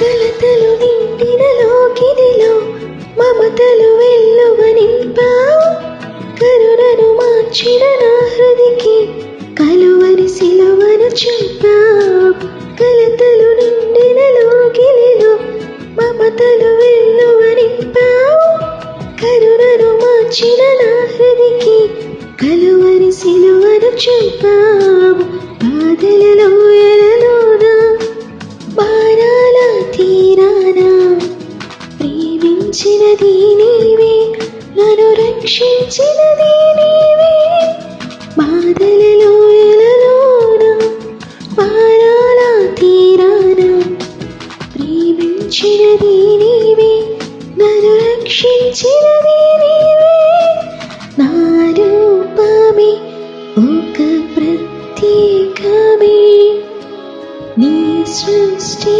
కలతలు నిండిన లోకిదిలో మమతలు వెల్లువ నింపావు. కరుణను మార్చిన నా హృదికి కలువరి సిలువను చూపావు. కలతలు నిండిన లోకిదిలో మమతలు వెల్లువ నింపావు. కరుణను మార్చిన నా హృదికి కలువరి సిలువను చూపావు. బాధలలో ఎలలోన బాణాల తీరాన ప్రేమించినది నీవే, నన్ను రక్షించినది నీవే. బాధలలో ఎలలోన బాణాల తీరాన ప్రేమించినది నీవే, నన్ను రక్షించినది నీవే. నా రూపమే ఒక ప్రత్యేకమే నీ సృష్టి